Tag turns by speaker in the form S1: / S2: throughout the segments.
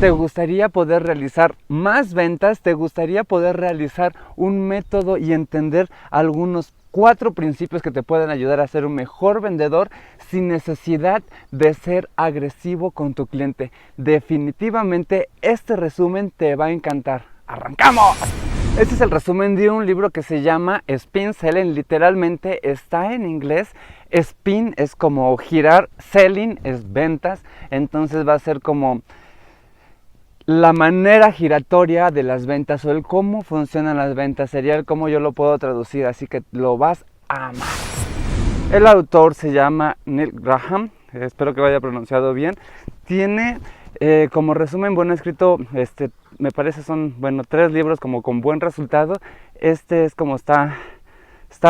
S1: ¿Te gustaría poder realizar más ventas? ¿Te gustaría poder realizar un método y entender algunos 4 principios que te pueden ayudar a ser un mejor vendedor sin necesidad de ser agresivo con tu cliente? Definitivamente este resumen te va a encantar. ¡Arrancamos! Este es el resumen de un libro que se llama Spin Selling. Literalmente está en inglés. Spin es como girar, selling es ventas. Entonces va a ser como la manera giratoria de las ventas o el cómo funcionan las ventas. Sería el cómo yo lo puedo traducir, así que lo vas a amar. El autor se llama Neil Graham, espero que lo haya pronunciado bien. Tiene como resumen, bueno, escrito, me parece son, 3 libros como con buen resultado. Este es como está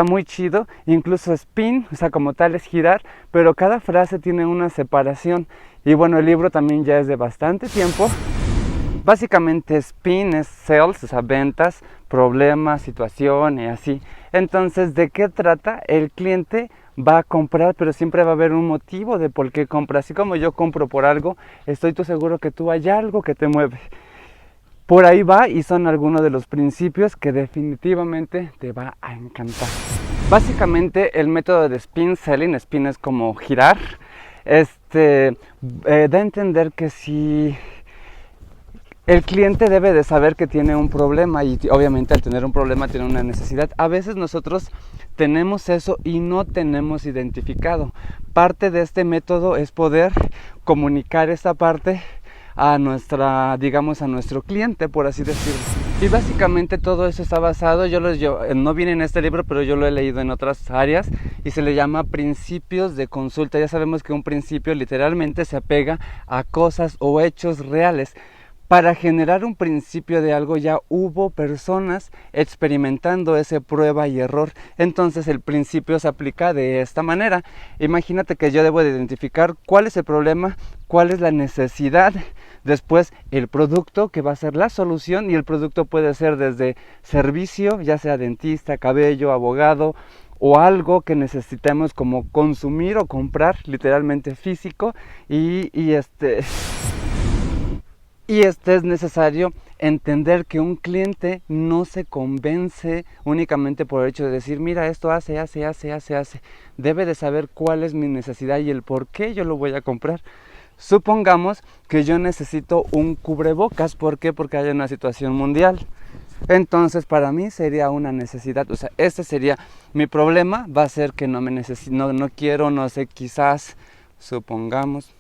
S1: muy chido, incluso spin, o sea, como tal es girar, pero cada frase tiene una separación. Y bueno, el libro también ya es de bastante tiempo. Básicamente spin es sales, o sea, ventas, problemas, situación y así. Entonces, ¿de qué trata? El cliente va a comprar, pero siempre va a haber un motivo de por qué compra. Así como yo compro por algo, estoy seguro que tú hay algo que te mueve. Por ahí va y son algunos de los principios que definitivamente te va a encantar. Básicamente el método de spin selling, spin es como girar, da a entender que si el cliente debe de saber que tiene un problema y obviamente al tener un problema tiene una necesidad. A veces nosotros tenemos eso y no tenemos identificado. Parte de este método es poder comunicar esta parte a nuestro cliente, por así decirlo. Y básicamente todo eso está basado, no viene en este libro, pero yo lo he leído en otras áreas y se le llama principios de consulta. Ya sabemos que un principio literalmente se apega a cosas o hechos reales. Para generar un principio de algo ya hubo personas experimentando ese prueba y error. Entonces el principio se aplica de esta manera. Imagínate que yo debo de identificar cuál es el problema, cuál es la necesidad, después el producto que va a ser la solución, y el producto puede ser desde servicio, ya sea dentista, cabello, abogado, o algo que necesitemos como consumir o comprar, literalmente físico, y es necesario entender que un cliente no se convence únicamente por el hecho de decir, mira, esto hace. Debe de saber cuál es mi necesidad y el por qué yo lo voy a comprar. Supongamos que yo necesito un cubrebocas. ¿Por qué? Porque hay una situación mundial. Entonces para mí sería una necesidad. O sea, este sería mi problema. Va a ser que no quiero, quizás, supongamos,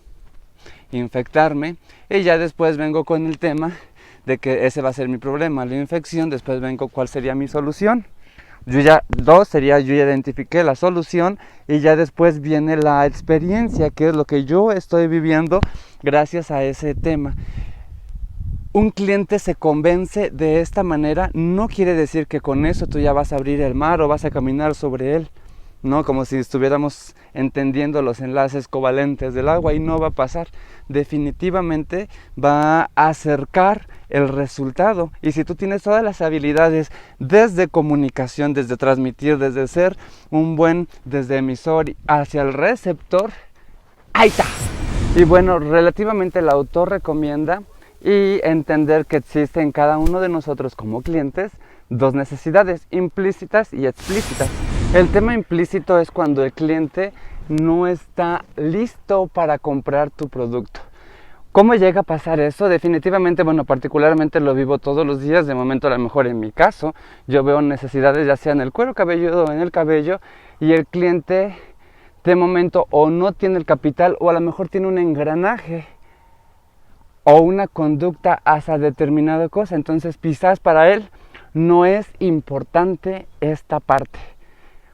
S1: infectarme, y ya después vengo con el tema de que ese va a ser mi problema, la infección. Después vengo cuál sería mi solución. Yo ya identifiqué la solución, y ya después viene la experiencia, que es lo que yo estoy viviendo gracias a ese tema. Un cliente se convence de esta manera, no quiere decir que con eso tú ya vas a abrir el mar o vas a caminar sobre él, ¿no? Como si estuviéramos entendiendo los enlaces covalentes del agua, y no va a pasar. Definitivamente va a acercar el resultado. Y si tú tienes todas las habilidades desde comunicación, desde transmitir, desde ser desde emisor hacia el receptor, ¡ahí está! Y bueno, relativamente el autor recomienda y entender que existe en cada uno de nosotros como clientes 2 necesidades, implícitas y explícitas. El tema implícito es cuando el cliente no está listo para comprar tu producto. ¿Cómo llega a pasar eso? Definitivamente, particularmente lo vivo todos los días. De momento, a lo mejor en mi caso, yo veo necesidades ya sea en el cuero cabelludo o en el cabello, y el cliente de momento o no tiene el capital, o a lo mejor tiene un engranaje o una conducta hacia determinada cosa. Entonces quizás para él no es importante esta parte.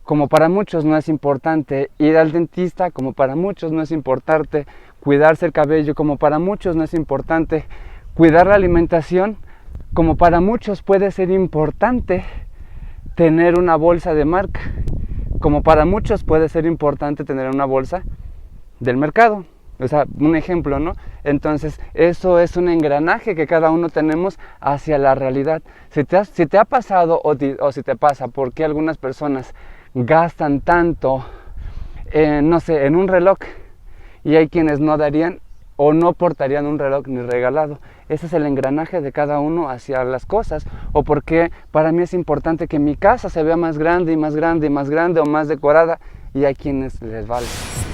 S1: Como para muchos no es importante ir al dentista, como para muchos no es importante cuidarse el cabello, como para muchos no es importante cuidar la alimentación, como para muchos puede ser importante tener una bolsa de marca, como para muchos puede ser importante tener una bolsa del mercado. O sea, un ejemplo, ¿no? Entonces, eso es un engranaje que cada uno tenemos hacia la realidad. Si te ha pasado o si te pasa, ¿por qué algunas personas gastan tanto, en un reloj, y hay quienes no darían o no portarían un reloj ni regalado. Ese es el engranaje de cada uno hacia las cosas, o porque para mí es importante que mi casa se vea más grande y más grande y más grande o más decorada, y a quienes les vale.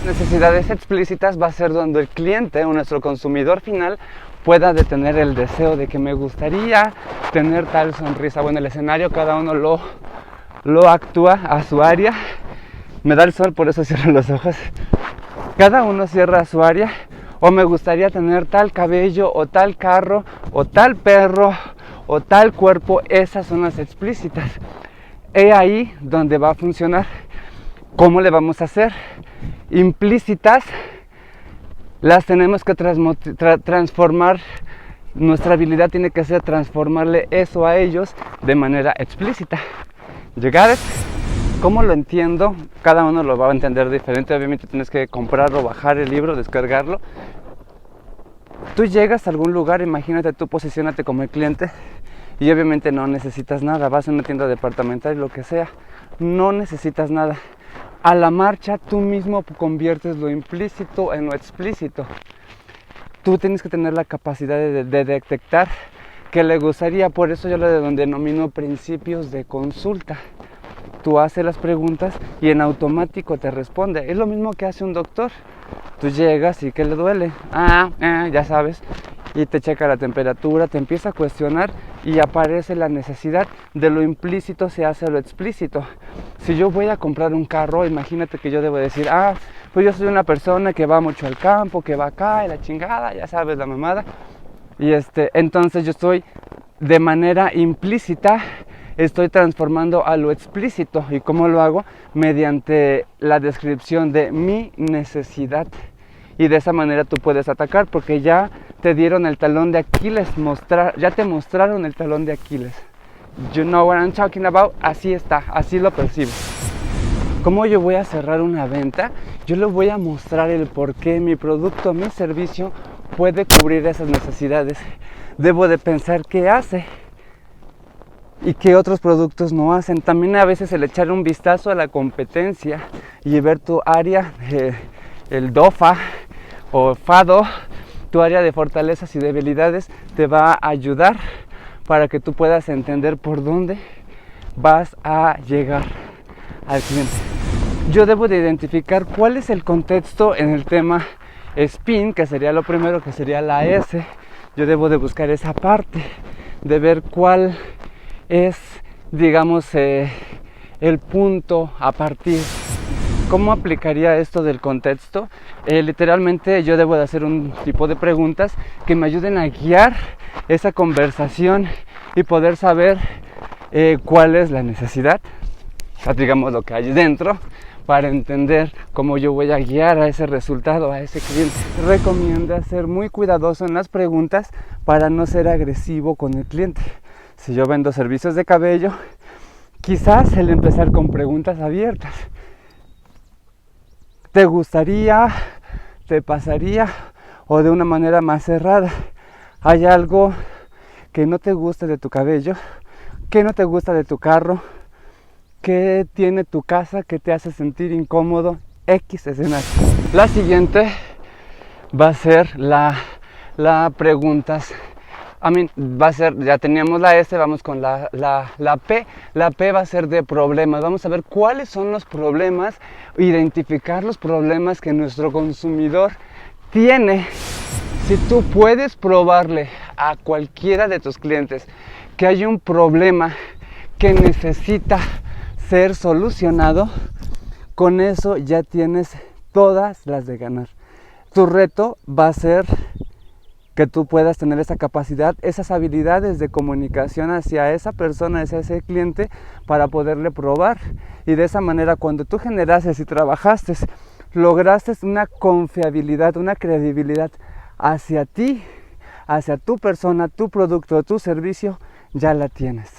S1: Necesidades explícitas va a ser donde el cliente o nuestro consumidor final pueda detener el deseo de que me gustaría tener tal sonrisa. Bueno, el escenario cada uno lo actúa a su área. Me da el sol, por eso cierro los ojos. Cada uno cierra su área. O me gustaría tener tal cabello, o tal carro, o tal perro, o tal cuerpo. Esas son las explícitas. He ahí donde va a funcionar. ¿Cómo le vamos a hacer? Implícitas las tenemos que transformar. Nuestra habilidad tiene que ser transformarle eso a ellos de manera explícita. ¿Llegar? ¿Cómo lo entiendo? Cada uno lo va a entender diferente. Obviamente tienes que comprarlo, bajar el libro, descargarlo. Tú llegas a algún lugar, imagínate, tú posiciónate como el cliente y obviamente no necesitas nada. Vas a una tienda departamental y lo que sea, no necesitas nada. A la marcha tú mismo conviertes lo implícito en lo explícito. Tú tienes que tener la capacidad de detectar que le gustaría. Por eso yo lo denomino principios de consulta. Tú haces las preguntas y en automático te responde. Es lo mismo que hace un doctor. Tú llegas y ¿qué le duele? Ya sabes. Y te checa la temperatura, te empieza a cuestionar y aparece la necesidad de lo implícito se hace lo explícito. Si yo voy a comprar un carro, imagínate que yo debo decir, pues yo soy una persona que va mucho al campo, que va acá y la chingada, ya sabes, la mamada. Y entonces yo estoy de manera implícita, estoy transformando a lo explícito. ¿Y cómo lo hago? Mediante la descripción de mi necesidad. Y de esa manera tú puedes atacar porque ya te dieron el talón de Aquiles, ya te mostraron el talón de Aquiles. You know what I'm talking about? Así está, así lo percibo. ¿Cómo yo voy a cerrar una venta? Yo le voy a mostrar el por qué mi producto, mi servicio puede cubrir esas necesidades. Debo de pensar qué hace y qué otros productos no hacen. También a veces el echar un vistazo a la competencia y ver tu área, el DOFA o FADO, tu área de fortalezas y debilidades, te va a ayudar para que tú puedas entender por dónde vas a llegar al cliente. Yo debo de identificar cuál es el contexto en el tema SPIN, que sería lo primero, que sería la S. Yo debo de buscar esa parte, de ver cuál es, digamos, el punto a partir. ¿Cómo aplicaría esto del contexto? Literalmente yo debo de hacer un tipo de preguntas que me ayuden a guiar esa conversación y poder saber cuál es la necesidad, digamos lo que hay dentro, para entender cómo yo voy a guiar a ese resultado, a ese cliente. Recomiendo ser muy cuidadoso en las preguntas para no ser agresivo con el cliente. Si yo vendo servicios de cabello, quizás el empezar con preguntas abiertas. ¿Te gustaría? ¿Te pasaría? O de una manera más cerrada. ¿Hay algo que no te gusta de tu cabello? ¿Qué no te gusta de tu carro? ¿Qué tiene tu casa que te hace sentir incómodo? X escenario. La siguiente va a ser la preguntas. Va a ser, ya teníamos la S, vamos con la P. La P va a ser de problemas. Vamos a ver cuáles son los problemas, identificar los problemas que nuestro consumidor tiene. Si tú puedes probarle a cualquiera de tus clientes que hay un problema que necesita ser solucionado, con eso ya tienes todas las de ganar. Tu reto va a ser que tú puedas tener esa capacidad, esas habilidades de comunicación hacia esa persona, hacia ese cliente, para poderle probar. Y de esa manera, cuando tú generases y trabajaste, lograste una confiabilidad, una credibilidad hacia ti, hacia tu persona, tu producto, tu servicio, ya la tienes.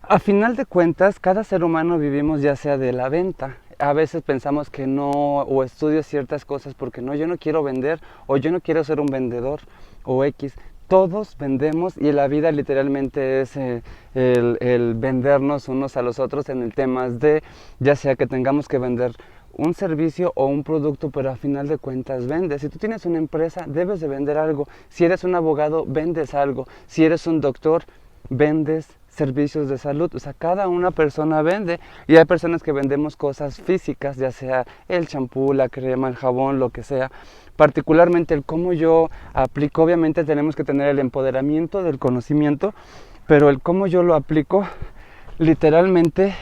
S1: A final de cuentas, cada ser humano vivimos ya sea de la venta. A veces pensamos que no, o estudio ciertas cosas porque no, yo no quiero vender, o yo no quiero ser un vendedor, o X. Todos vendemos y la vida literalmente es el vendernos unos a los otros en el tema de, ya sea que tengamos que vender un servicio o un producto, pero a final de cuentas vendes. Si tú tienes una empresa, debes de vender algo. Si eres un abogado, vendes algo. Si eres un doctor, vendes servicios de salud. O sea, cada una persona vende, y hay personas que vendemos cosas físicas, ya sea el champú, la crema, el jabón, lo que sea. Particularmente el cómo yo aplico, obviamente tenemos que tener el empoderamiento del conocimiento, pero el cómo yo lo aplico, literalmente,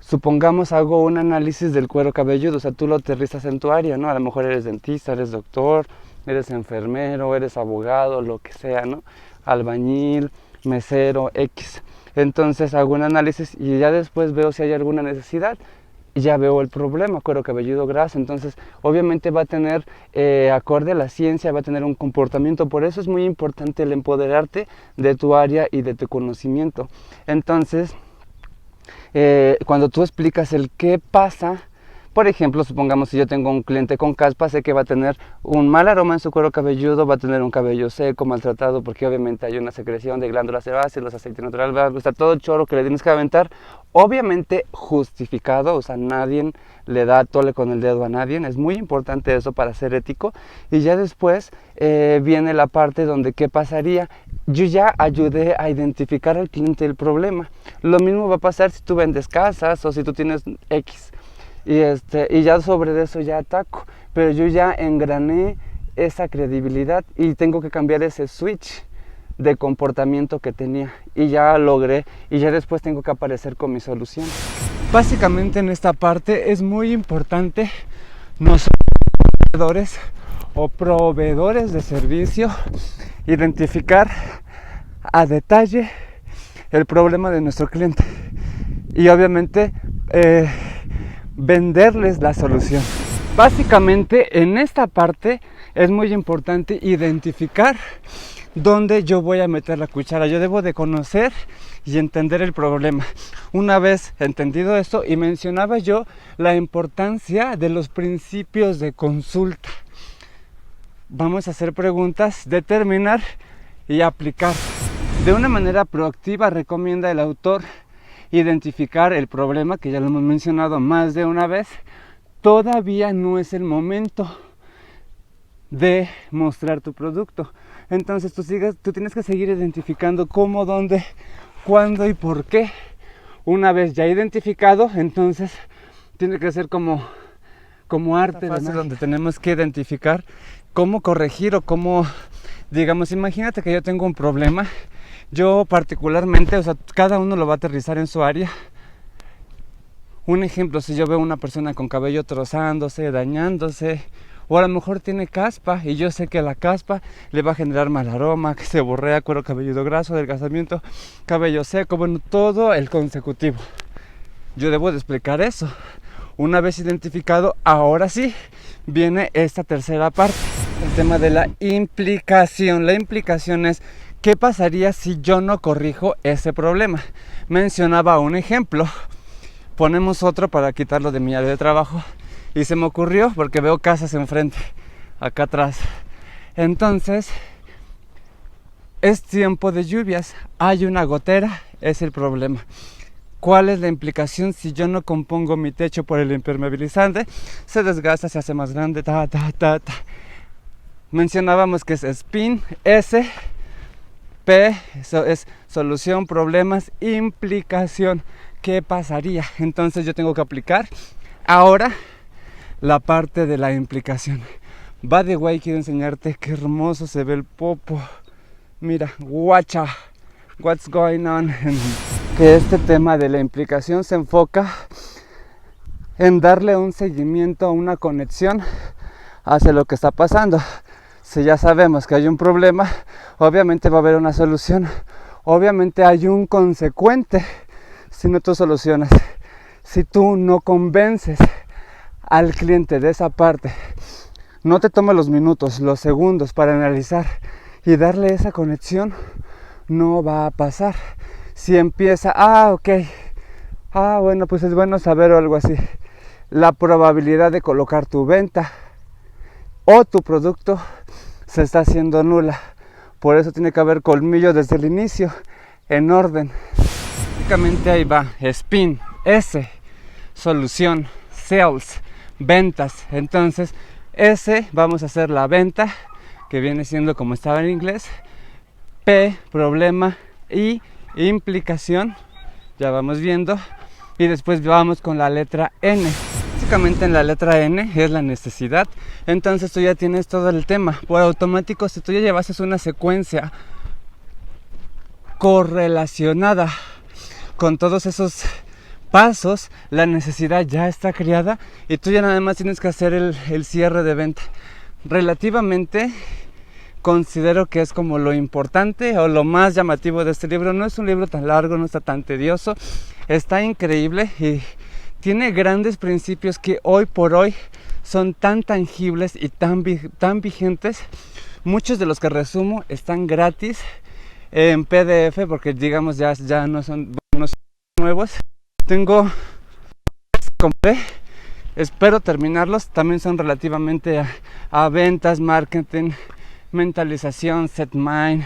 S1: supongamos hago un análisis del cuero cabelludo, o sea, tú lo aterrizas en tu área, ¿no? A lo mejor eres dentista, eres doctor, eres enfermero, eres abogado, lo que sea, ¿no? Albañil, mesero, X. Entonces hago un análisis y ya después veo si hay alguna necesidad y ya veo el problema, cuero cabelludo graso. Entonces obviamente va a tener, acorde a la ciencia, va a tener un comportamiento. Por eso es muy importante el empoderarte de tu área y de tu conocimiento. Entonces, cuando tú explicas el qué pasa, por ejemplo, supongamos si yo tengo un cliente con caspa, sé que va a tener un mal aroma en su cuero cabelludo, va a tener un cabello seco, maltratado, porque obviamente hay una secreción de glándulas sebáceas, los aceites naturales, va a estar todo el chorro que le tienes que aventar, obviamente justificado, o sea, nadie le da tole con el dedo a nadie, es muy importante eso para ser ético. Y ya después viene la parte donde qué pasaría. Yo ya ayudé a identificar al cliente el problema. Lo mismo va a pasar si tú vendes casas o si tú tienes X. Y ya sobre eso ya ataco, pero yo ya engrané esa credibilidad y tengo que cambiar ese switch de comportamiento que tenía, y ya logré, y ya después tengo que aparecer con mi solución. Básicamente en esta parte es muy importante nosotros o proveedores de servicio identificar a detalle el problema de nuestro cliente y obviamente venderles la solución. Básicamente en esta parte es muy importante identificar dónde yo voy a meter la cuchara. Yo debo de conocer y entender el problema. Una vez entendido esto, y mencionaba yo la importancia de los principios de consulta. Vamos a hacer preguntas, determinar y aplicar. De una manera proactiva recomienda el autor identificar el problema, que ya lo hemos mencionado más de una vez. Todavía no es el momento de mostrar tu producto. Entonces tú tienes que seguir identificando cómo, dónde, cuándo y por qué. Una vez ya identificado, entonces tiene que ser como arte de magia, donde tenemos que identificar cómo corregir o cómo, digamos, imagínate que yo tengo un problema. Yo particularmente, o sea, cada uno lo va a aterrizar en su área. Un ejemplo, si yo veo una persona con cabello trozándose, dañándose, o a lo mejor tiene caspa y yo sé que la caspa le va a generar mal aroma, que se borrea, cuero cabelludo graso, adelgazamiento, cabello seco, bueno, todo el consecutivo. Yo debo de explicar eso. Una vez identificado, ahora sí viene esta tercera parte, el tema de la implicación. La implicación es ¿qué pasaría si yo no corrijo ese problema? Mencionaba un ejemplo, ponemos otro para quitarlo de mi área de trabajo. Y se me ocurrió porque veo casas enfrente, acá atrás. Entonces, es tiempo de lluvias, hay una gotera, es el problema. ¿Cuál es la implicación si yo no compongo mi techo por el impermeabilizante? Se desgasta, se hace más grande, Mencionábamos que es spin, S, P, eso es solución, problemas, implicación. ¿Qué pasaría? Entonces yo tengo que aplicar ahora la parte de la implicación. By the way, quiero enseñarte qué hermoso se ve el popo. Mira, guacha, what's going on. Que este tema de la implicación se enfoca en darle un seguimiento, una conexión hacia lo que está pasando. Si ya sabemos que hay un problema, obviamente va a haber una solución. Obviamente hay un consecuente si no tú solucionas. Si tú no convences al cliente de esa parte, no te toma los minutos, los segundos para analizar y darle esa conexión, no va a pasar. Si empieza, ok, bueno, pues es bueno saber o algo así, la probabilidad de colocar tu venta o tu producto se está haciendo nula. Por eso tiene que haber colmillo desde el inicio, en orden. Básicamente ahí va, spin, S, solución, sales, ventas. Entonces S, vamos a hacer la venta, que viene siendo como estaba en inglés. P, problema. I, implicación, ya vamos viendo. Y después vamos con la letra N. Básicamente en la letra N es la necesidad. Entonces tú ya tienes todo el tema por automático. Si tú ya llevases una secuencia correlacionada con todos esos pasos, la necesidad ya está creada y tú ya nada más tienes que hacer el cierre de venta. Relativamente considero que es como lo importante o lo más llamativo de este libro. No es un libro tan largo, no está tan tedioso, está increíble y tiene grandes principios que hoy por hoy son tan tangibles y tan vigentes. Muchos de los que resumo están gratis en PDF porque digamos ya no son nuevos. Compré, espero terminarlos. También son relativamente a ventas, marketing, mentalización, set mind,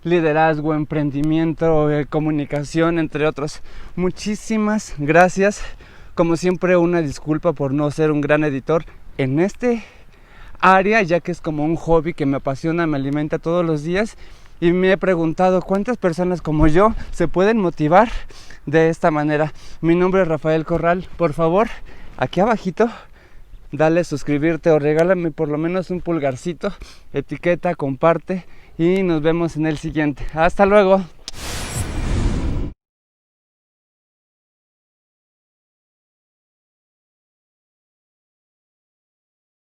S1: liderazgo, emprendimiento, comunicación, entre otros. Muchísimas gracias. Como siempre, una disculpa por no ser un gran editor en este área, ya que es como un hobby que me apasiona, me alimenta todos los días. Y me he preguntado cuántas personas como yo se pueden motivar de esta manera. Mi nombre es Rafael Corral. Por favor, aquí abajito, dale suscribirte o regálame por lo menos un pulgarcito, etiqueta, comparte y nos vemos en el siguiente. Hasta luego.